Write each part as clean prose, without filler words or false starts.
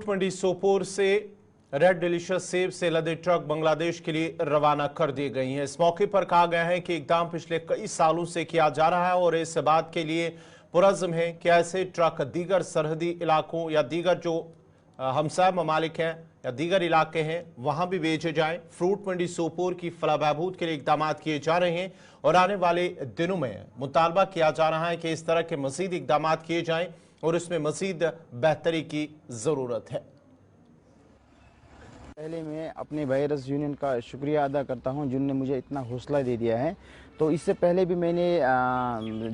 मंडी सोपोर से red delicious सेब से लदे ट्रक बांग्लादेश के लिए रवाना कर दी गई हैं। इस मौके पर कहा गया है कि इकदाम पिछले कई सालों से किया जा रहा है और इस बात के लिए पुरज़्म है कि ऐसे ट्रक दीगर सरहदी इलाकों या दीगर जो हमसाय ममालिक हैं या दीगर इलाके हैं वहां भी भेजे जाएं। फ्रूट मंडी सोपोर की फलाह बहबूद के लिए इकदाम किए जा रहे हैं और आने वाले दिनों में मुतालबा किया जा रहा है कि इस तरह के मज़ीद इकदाम किए जाएं और इसमें मज़ीद बेहतरी की ज़रूरत है। पहले मैं अपने बायर्स यूनियन का शुक्रिया अदा करता हूं जिन्होंने मुझे इतना हौसला दे दिया है। तो इससे पहले भी मैंने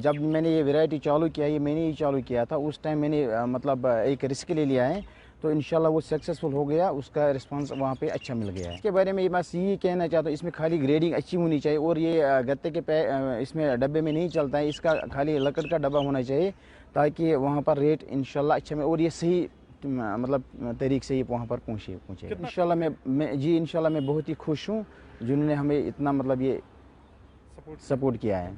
जब मैंने ये वैरायटी चालू किया, ये मैंने ही चालू किया था, उस टाइम मैंने मतलब एक रिस्क ले लिया है, तो इंशाल्लाह वो सक्सेसफुल हो गया, उसका रिस्पांस वहाँ पे अच्छा मिल गया है। इसके बारे में मैं यही कहना चाहता हूँ, इसमें खाली ग्रेडिंग अच्छी होनी चाहिए और ये गत्ते के इसमें डब्बे में नहीं चलता है, इसका खाली लकड़ का डब्बा होना चाहिए ताकि वहाँ पर रेट इंशाल्लाह अच्छा में और ये सही मतलब तरीके से ये वहाँ पर पहुँचे। इंशाल्लाह इंशाल्लाह मैं बहुत ही खुश हूँ जिन्होंने हमें इतना मतलब ये सपोर्ट किया है।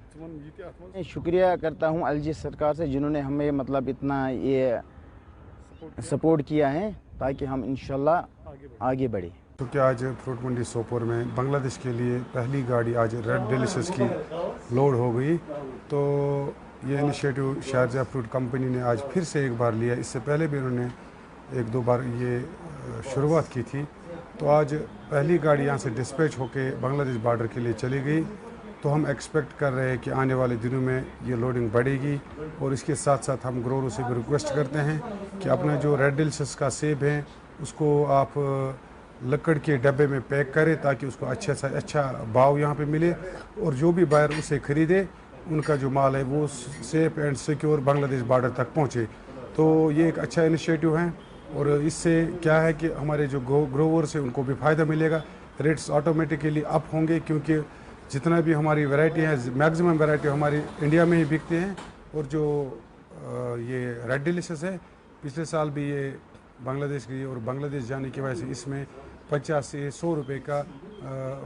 मैं शुक्रिया करता हूँ अलजी सरकार से जिन्होंने हमें मतलब इतना ये सपोर्ट किया है ताकि हम इंशाल्लाह आगे बढ़े। तो क्या आज फ्रूट मंडी सोपोर में बांग्लादेश के लिए पहली गाड़ी आज रेड डिलीशियस की लोड हो गई। तो ये इनिशिएटिव शारजा फ्रूट कंपनी ने आज फिर से एक बार लिया। इससे पहले भी उन्होंने एक दो बार ये शुरुआत की थी। तो आज पहली गाड़ी यहाँ से डिस्पैच होके बांग्लादेश बॉर्डर के लिए चली गई। तो हम एक्सपेक्ट कर रहे हैं कि आने वाले दिनों में ये लोडिंग बढ़ेगी और इसके साथ साथ हम ग्रोअरों से भी रिक्वेस्ट करते हैं कि अपना जो रेड डिलीशियस का सेब है उसको आप लकड़ के डब्बे में पैक करें ताकि उसको अच्छा भाव यहाँ पे मिले और जो भी बायर उसे ख़रीदे उनका जो माल है वो safe and secure Bangladesh border तक पहुँचे। तो ये एक अच्छा इनिशिएटिव है और इससे क्या है कि हमारे जो ग्रोवर्स हैं उनको भी फ़ायदा मिलेगा, रेट्स ऑटोमेटिकली अप होंगे क्योंकि जितना भी हमारी वैरायटी है मैक्सिमम वैरायटी हमारी इंडिया में ही बिकते हैं। और जो ये रेड डिलीशियस है पिछले साल भी ये बांग्लादेश गई और बांग्लादेश जाने की वजह से इसमें 50 से 100 रुपये का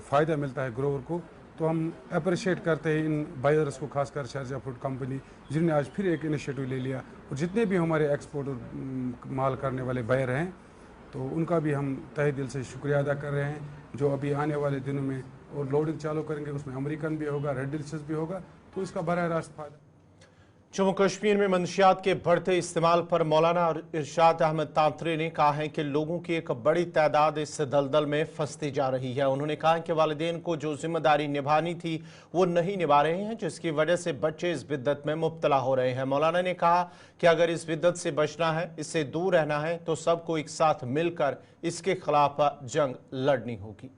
फ़ायदा मिलता है ग्रोवर को। तो हम अप्रिशिएट करते हैं इन बायर्स को, खासकर शारजा फूड कंपनी जिन्होंने आज फिर एक इनिशिएटिव ले लिया और जितने भी हमारे एक्सपोर्ट और माल करने वाले बायर हैं तो उनका भी हम तहे दिल से शुक्रिया अदा कर रहे हैं। जो अभी आने वाले दिनों में और लोडिंग चालू करेंगे उसमें अमेरिकन भी होगा, रेड डिलीशियस भी होगा, तो इसका बराह रास्त फायदा। जम्मू कश्मीर में मंशियात के बढ़ते इस्तेमाल पर मौलाना इरशाद अहमद तांतरे ने कहा है कि लोगों की एक बड़ी तादाद इस दलदल में फंसती जा रही है। उन्होंने कहा कि वालिदैन को जो जिम्मेदारी निभानी थी वो नहीं निभा रहे हैं जिसकी वजह से बच्चे इस बिद्दत में मुब्तला हो रहे हैं। मौलाना ने कहा कि अगर इस बिद्दत से बचना है, इससे दूर रहना है तो सबको एक साथ मिलकर इसके खिलाफ जंग लड़नी होगी।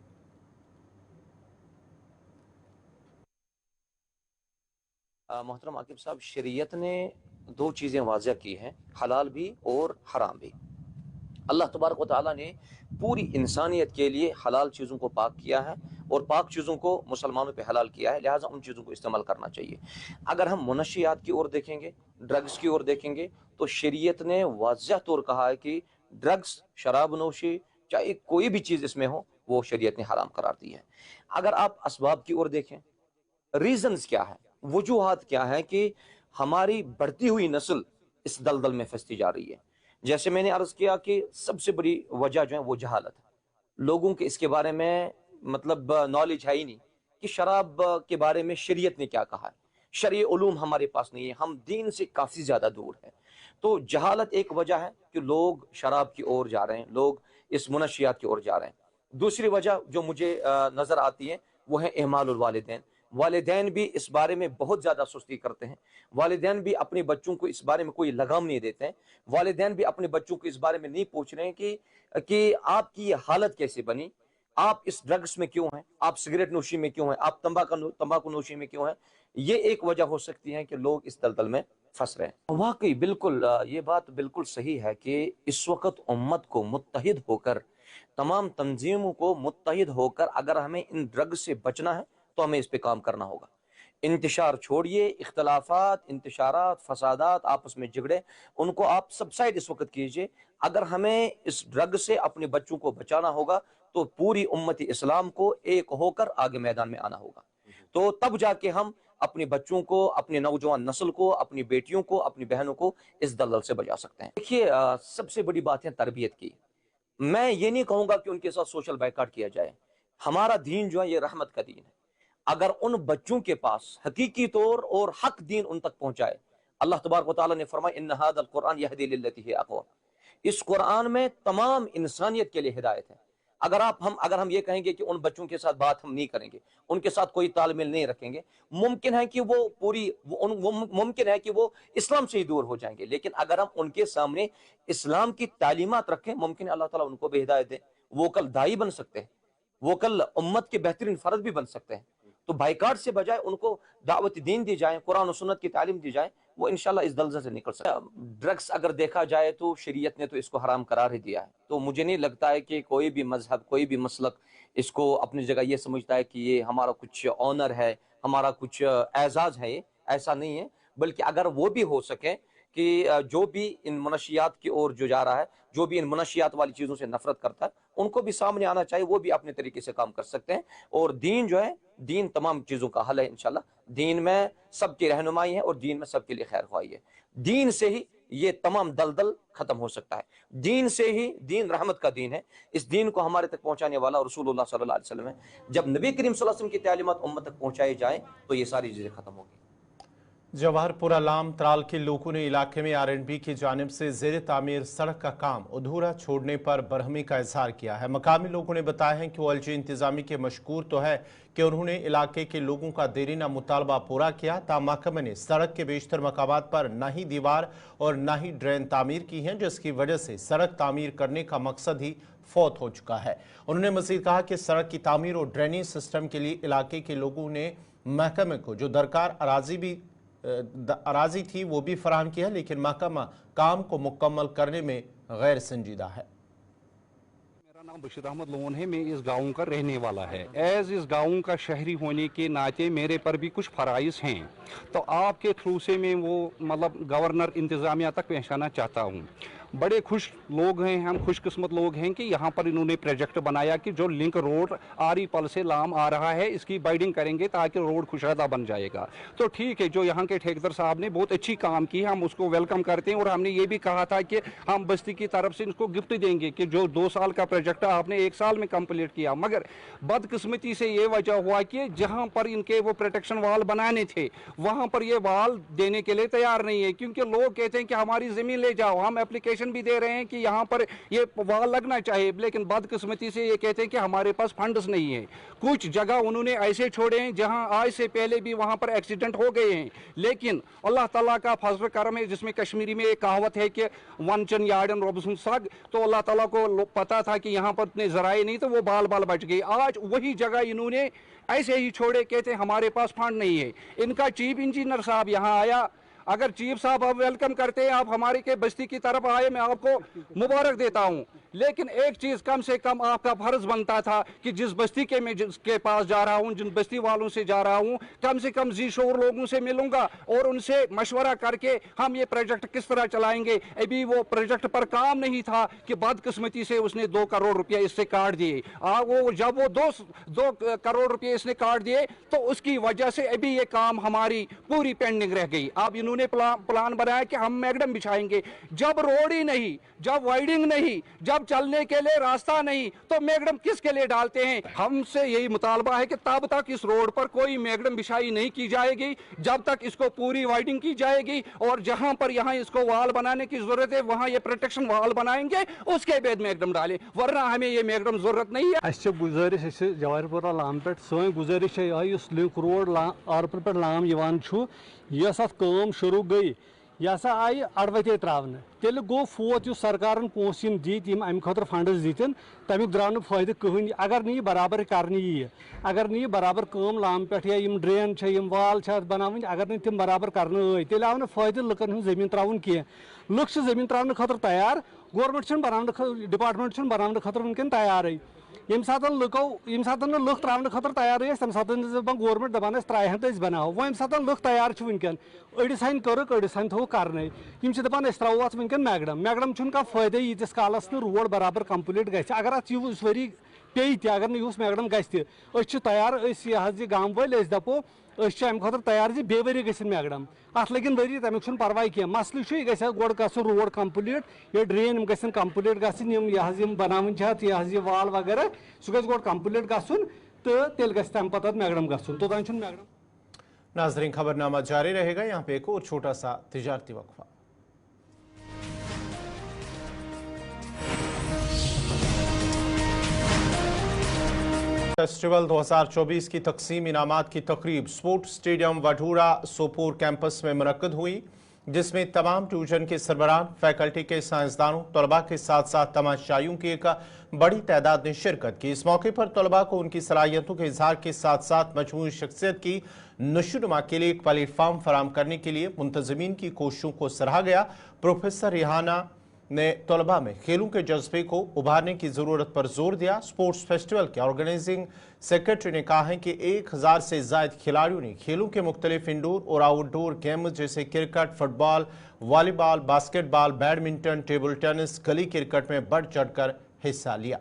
मोहतरम आकिब साहब, शरीयत ने दो चीज़ें वाज़ह की हैं, हलाल भी और हराम भी। अल्लाह तबारक व तआला ने पूरी इंसानियत के लिए हलाल चीज़ों को पाक किया है और पाक चीज़ों को मुसलमानों पे हलाल किया है, लिहाजा उन चीज़ों को इस्तेमाल करना चाहिए। अगर हम मुनशियात की ओर देखेंगे, ड्रग्स की ओर देखेंगे, तो शरीयत ने वाज़ह तौर कहा है कि ड्रग्स, शराब नोशी, चाहे कोई भी चीज़ इसमें हो, वो शरीयत ने हराम करार दी है। अगर आप असबाब की ओर देखें, रीजंस क्या है, वजूहात क्या है कि हमारी बढ़ती हुई नस्ल इस दलदल में फंसती जा रही है। जैसे मैंने अर्ज किया कि सबसे बड़ी वजह जो है वो जहालत है। लोगों के इसके बारे में मतलब नॉलेज है ही नहीं कि शराब के बारे में शरीयत ने क्या कहा है। शरई उलूम हमारे पास नहीं है, हम दीन से काफ़ी ज़्यादा दूर हैं। तो जहालत एक वजह है कि लोग शराब की ओर जा रहे हैं, लोग इस मुनशियात की ओर जा रहे हैं। दूसरी वजह जो मुझे नज़र आती है वो है इहमालुल वालिदैन। वालिदैन भी इस बारे में बहुत ज़्यादा सुस्ती करते हैं। वालिदैन भी अपने बच्चों को इस बारे में कोई लगाम नहीं देते हैं। वालिदैन भी अपने बच्चों को इस बारे में नहीं पूछ रहे हैं कि आपकी ये हालत कैसे बनी, आप इस ड्रग्स में क्यों हैं, आप सिगरेट नोशी में क्यों हैं, आप तंबाकू नोशी में क्यों हैं। ये एक वजह हो सकती है कि लोग इस दलदल में फंस रहे हैं। वाकई बिल्कुल ये बात बिल्कुल सही है कि इस वक्त उम्मत को मुत्तहिद होकर, तमाम तंजीमों को मुत्तहिद होकर अगर हमें इन ड्रग्स से बचना है तो हमें इस पे काम करना होगा। इंतशार छोड़िए, इख्तलाफात, इंतशारात, फसादात, आपस में झगड़े, उनको आप सबसाइड इस वक्त कीजिए। अगर हमें इस ड्रग से अपने बच्चों को बचाना होगा तो पूरी उम्मत इस्लाम को एक होकर आगे मैदान में आना होगा। तो तब जाके हम अपने बच्चों को, अपने नौजवान नस्ल को, अपनी बेटियों को, अपनी बहनों को इस दलदल से बचा सकते हैं। देखिए सबसे बड़ी बात है तरबियत की। मैं ये नहीं कहूंगा कि उनके साथ सोशल बाइकाट किया जाए। हमारा दीन जो है ये रहमत का दीन है। अगर उन बच्चों के पास हकीकी तौर और हक दीन उन तक पहुंचाए, अल्लाह तबारक व तआला ने फरमाया इन्न हादल कुरान यहदी लिल्लती ही अक़वम, इस कुरान में तमाम इंसानियत के लिए हिदायत है। अगर हम ये कहेंगे कि उन बच्चों के साथ बात हम नहीं करेंगे, उनके साथ कोई तालमेल नहीं रखेंगे, मुमकिन है कि मुमकिन है कि वो इस्लाम से ही दूर हो जाएंगे। लेकिन अगर हम उनके सामने इस्लाम की तालीमात रखें, मुमकिन है अल्लाह ताला उनको भी हिदायत दे। वो कल दाई बन सकते हैं, वो कल उम्मत के बेहतरीन फर्द भी बन सकते हैं। तो बाइकाट से बजाय उनको दावत दीन दी जाए, कुरान और सुन्नत की तालीम दी जाए, वो इंशाल्लाह इस दलदल से निकल सकता है। ड्रग्स अगर देखा जाए तो शरीयत ने तो इसको हराम करार ही दिया है। तो मुझे नहीं लगता है कि कोई भी मजहब, कोई भी मसलक इसको अपनी जगह ये समझता है कि ये हमारा कुछ ऑनर है, हमारा कुछ एजाज है। ऐसा नहीं है। बल्कि अगर वो भी हो सके कि जो भी इन मनशियात की ओर जो जा रहा है, जो भी इन मनशियात वाली चीज़ों से नफरत करता है, उनको भी सामने आना चाहिए। वो भी अपने तरीके से काम कर सकते हैं। और दीन जो है, दीन तमाम चीज़ों का हल है इंशाल्लाह। दीन में सबकी रहनुमाई है और दीन में सबके लिए खैर ख्वाही है। दीन से ही ये तमाम दलदल खत्म हो सकता है। दीन से ही, दीन रहमत का दीन है। इस दीन को हमारे तक पहुंचाने वाला रसूलुल्लाह सल्लल्लाहु अलैहि वसल्लम है। जब नबी करीम सल्लल्लाहु अलैहि वसल्लम की तालीमात उम्मत तक पहुंचाई जाए तो ये सारी चीज़ें खत्म होगी। जवाहरपुरा लाम त्राल के लोगों ने इलाके में आरएंडबी की जानिब से ज़ेर तामीर सड़क का काम अधूरा छोड़ने पर बरहमी का इजहार किया है। मकामी लोगों ने बताया है कि वो एलजी इंतजामी के मशकूर तो है कि उन्होंने इलाके के लोगों का देरीना मुतालबा पूरा किया। ताहम महकमे ने सड़क के बेशतर मकामात पर न ही दीवार और न ही ड्रेन तामीर की हैं, जिसकी वजह से सड़क तामीर करने का मकसद ही फौत हो चुका है। उन्होंने मजीद कहा कि सड़क की तामीर और ड्रेनेज सिस्टम के लिए इलाके के लोगों ने महकमे को जो दरकार अराजी थी वो भी फराहम किया, लेकिन महकमा काम को मुकम्मल करने में गैर संजीदा है। मेरा नाम बशीर अहमद लोन है। मैं इस गांव का रहने वाला है। एज इस गांव का शहरी होने के नाते मेरे पर भी कुछ फराइज हैं। तो आपके थ्रू से मैं वो गवर्नर इंतज़ामिया तक पहुँचाना चाहता हूँ। बड़े खुश लोग हैं, हम खुशकिस्मत लोग हैं कि यहाँ पर इन्होंने प्रोजेक्ट बनाया कि जो लिंक रोड आरी पल से लाम आ रहा है, इसकी बाइडिंग करेंगे ताकि रोड खुशहादा बन जाएगा। तो ठीक है, जो यहाँ के ठेकेदार साहब ने बहुत अच्छी काम की, हम उसको वेलकम करते हैं। और हमने ये भी कहा था कि हम बस्ती की तरफ से इसको गिफ्ट देंगे कि जो 2 साल का प्रोजेक्ट आपने 1 साल में कंप्लीट किया। मगर बदकिस्मती से ये वजह हुआ कि जहाँ पर इनके वो प्रोटेक्शन वाल बनाने थे, वहाँ पर ये वाल देने के लिए तैयार नहीं है, क्योंकि लोग कहते हैं कि हमारी ज़मीन ले जाओ। हम एप्लीकेशन भी दे रहे हैं कि यहाँ पर ये वाल लगना चाहिए, लेकिन बदकिस्मती से ये कहते हैं कि हमारे पास फंड्स नहीं है। कुछ जगह उन्होंने ऐसे छोड़े हैं जहाँ आज से पहले भी वहाँ पर एक्सीडेंट हो गए हैं। लेकिन अल्लाह ताला का फजल करम है, जिसमें कश्मीरी में एक कहावत है कि वन चन यार्डन रोबसन सग। तो अल्लाह ताला को पता था कि यहाँ पर इतने जराए नहीं, तो वो बाल बाल बच गई। आज वही जगह इन्होंने ऐसे ही छोड़े, कहते हमारे पास फंड नहीं है। इनका चीफ इंजीनियर साहब यहाँ आया। अगर चीफ साहब आप वेलकम करते हैं, आप हमारे के बस्ती की तरफ आए, मैं आपको मुबारक देता हूं। लेकिन एक चीज़ कम से कम आपका फर्ज बनता था कि जिस बस्ती के मैं जिसके पास जा रहा हूं, जिन बस्ती वालों से जा रहा हूं, कम से कम जी शोर लोगों से मिलूंगा और उनसे मशवरा करके हम ये प्रोजेक्ट किस तरह चलाएंगे। अभी वो प्रोजेक्ट पर काम नहीं था कि बदकिस्मती से उसने 2 करोड़ रुपये इससे काट दिए। जब वो 2 करोड़ रुपये इसने काट दिए तो उसकी वजह से अभी ये काम हमारी पूरी पेंडिंग रह गई। अब इन्होंने प्लान बनाया कि हम मैगडम बिछाएंगे। जब रोड ही नहीं, जब वाइडिंग नहीं, जब चलने के लिए रास्ता नहीं, तो मैगडम किसके लिए डालते हैं। हमसे यही मुतालबा है कि तब तक इस रोड पर कोई मैगडम बिछाई नहीं की जाएगी जब तक इसको पूरी वाइडिंग की जाएगी। और जहां पर यहाँ इसको वाल बनाने की जरूरत है, वहां ये प्रोटेक्शन वाल बनाएंगे, उसके बाद मैगडम डालें, वरना हमें ये मैगडम जरूरत नहीं है। गुजारिश जवाहरपुरा लाम पे सोन गुजारिश लिंक रोड आरपुर पे लाम यस काम शुरू गई, यह आई अड़वते त्रावन। तेल गो फोत सरकार पोस दीत अमे खुद फंड्स दीन, तमिक द्राव न फायदे कहन। अगर नहीं बराबर करने यी, अगर नहीं बराबर काम लाम पे या ड्रेन वाल बनावन, अगर नहीं तम बराबर करने तेल आव न फायदे लुकन हूँ जमीन त्रावन कह। लुक जमीन त्रावन खतर तैयार, गवर्नमेंट बनाने डिपार्टमेंट बनाने खतर वनकन तैयार। यम सात लुक त्रावन खतर तैयार तम सात गवर्नमेंट दपान त्राहन तो बनाओ। वो सात लुक तैयार वनकन अड़िस हन कर्क अड़िस हन थो करने। दपान त्रो अत वनकन मैगडम कह फायदे यीतिस कालस रोड बराबर कंप्लीट ग। अगर अत वरी पे अगर यूस मैगडम ग तैयार गाँव वाल दपो अम खुद तैयार बे वरी गन मैगडम अत लगन वरी तमिक परवाह कह मसल यह गोड़ गन रोड कम्प्लीट ये ड्रेन गन कम्प्लीट गम बनावन यह वाल वगैरह सह गोड़ कम्प्लीट गन तो तेल गम पे मैगडम गन तोतान मैगडम। नाजरीन खबरनामा जारी रहेगा, यहाँ पे एक और छोटा सा तिजारती वक्फा। फेस्टिवल 2024 की तकसीम इनामात की तकरीब स्पोर्ट्स स्टेडियम वढूरा सोपोर कैंपस में मुनक्कद हुई, जिसमें तमाम ट्यूशन के सरबराह, फैकल्टी के साइंसदानों, तलबा के साथ साथ तमाशाइयों की एक बड़ी तादाद ने शिरकत की। इस मौके पर तलबा को उनकी सलाहियतों के इजहार के साथ साथ मजमूई शख्सियत की नशोनुमा के लिए एक प्लेटफार्म फराहम करने के लिए मुंतजमीन की कोशिशों को सराहा गया। प्रोफेसर रिहाना ने तलबा में खेलों के जज्बे को उभारने की ज़रूरत पर जोर दिया। स्पोर्ट्स फेस्टिवल के ऑर्गेनाइजिंग सेक्रेटरी ने कहा है कि 1000 से जायद खिलाड़ियों ने खेलों के मुख्तलिफ इंडोर और आउटडोर गेम्स जैसे cricket, football, volleyball, basketball, badminton, table tennis, गली क्रिकेट में बढ़ चढ़कर हिस्सा लिया।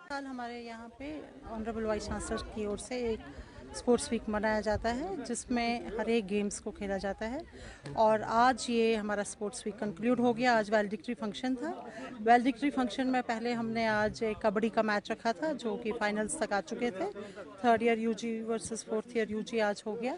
साल हमारे यहाँ पे ऑनरेबल वाइस चांसलर की ओर से एक स्पोर्ट्स वीक मनाया जाता है, जिसमें हर एक गेम्स को खेला जाता है। और आज ये हमारा स्पोर्ट्स वीक कंक्लूड हो गया। आज वैल्डिक्ट्री फंक्शन था। वैल्डिक्ट्री फंक्शन में पहले हमने आज एक कबड्डी का मैच रखा था, जो कि फाइनल्स तक आ चुके थे। 3rd year UG versus 4th year UG आज हो गया।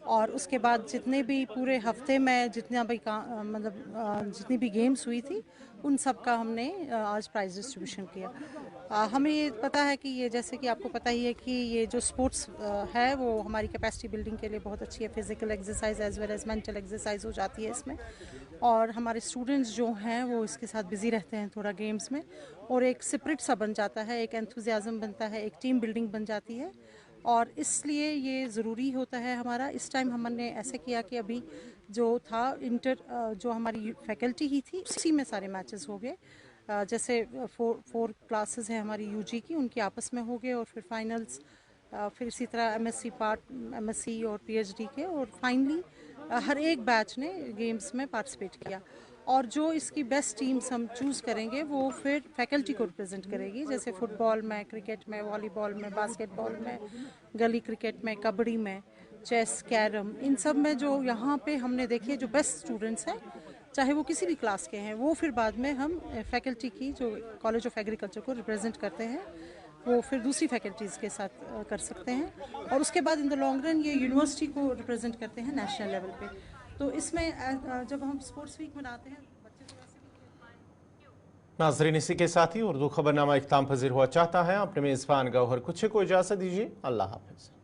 और उसके बाद जितने भी पूरे हफ्ते में जितना भी जितनी भी गेम्स हुई थी, उन सब का हमने आज प्राइज डिस्ट्रीब्यूशन किया। हमें ये पता है कि ये, जैसे कि आपको पता ही है कि ये जो स्पोर्ट्स है वो हमारी कैपेसिटी बिल्डिंग के लिए बहुत अच्छी है। Physical exercise as well as mental exercise हो जाती है इसमें। और हमारे स्टूडेंट्स जो हैं वो इसके साथ बिज़ी रहते हैं थोड़ा गेम्स में, और एक स्पिरिट सा बन जाता है, एक एंथुजियाज्म बनता है, एक टीम बिल्डिंग बन जाती है। और इसलिए ये ज़रूरी होता है हमारा। इस टाइम हमने ऐसे किया कि अभी जो था जो हमारी फैकल्टी ही थी, उसी में सारे मैचेस हो गए। जैसे 4 क्लासेस हैं हमारी यूजी की, उनके आपस में हो गए। और फिर फाइनल्स, फिर इसी तरह एमएससी और पीएचडी के, और फाइनली हर एक बैच ने गेम्स में पार्टिसिपेट किया। और जो इसकी बेस्ट टीम्स हम चूज़ करेंगे वो फिर फैकल्टी को रिप्रेजेंट करेगी। जैसे फुटबॉल में, क्रिकेट में, वॉलीबॉल में, बास्केटबॉल में, गली क्रिकेट में, कबड्डी में, चेस, कैरम, इन सब में जो यहाँ पे हमने देखिए जो बेस्ट स्टूडेंट्स हैं, चाहे वो किसी भी क्लास के हैं, वो फिर बाद में हम फैकल्टी की जो कॉलेज ऑफ एग्रीकल्चर को रिप्रेजेंट करते हैं, वो फिर दूसरी फैकल्टीज़ के साथ कर सकते हैं। और उसके बाद इन द लॉन्ग रन ये यूनिवर्सिटी को रिप्रेजेंट करते हैं नेशनल लेवल पे। तो इसमें जब हम स्पोर्ट्स वीक मनाते हैं, नाजरीन इसी के साथ ही उर्दू खबरनामा इख्तिताम पजीर हुआ चाहता है। अपने मेज़बान गौहर कुछ को इजाज़त दीजिए। अल्लाह हाफ़िज़।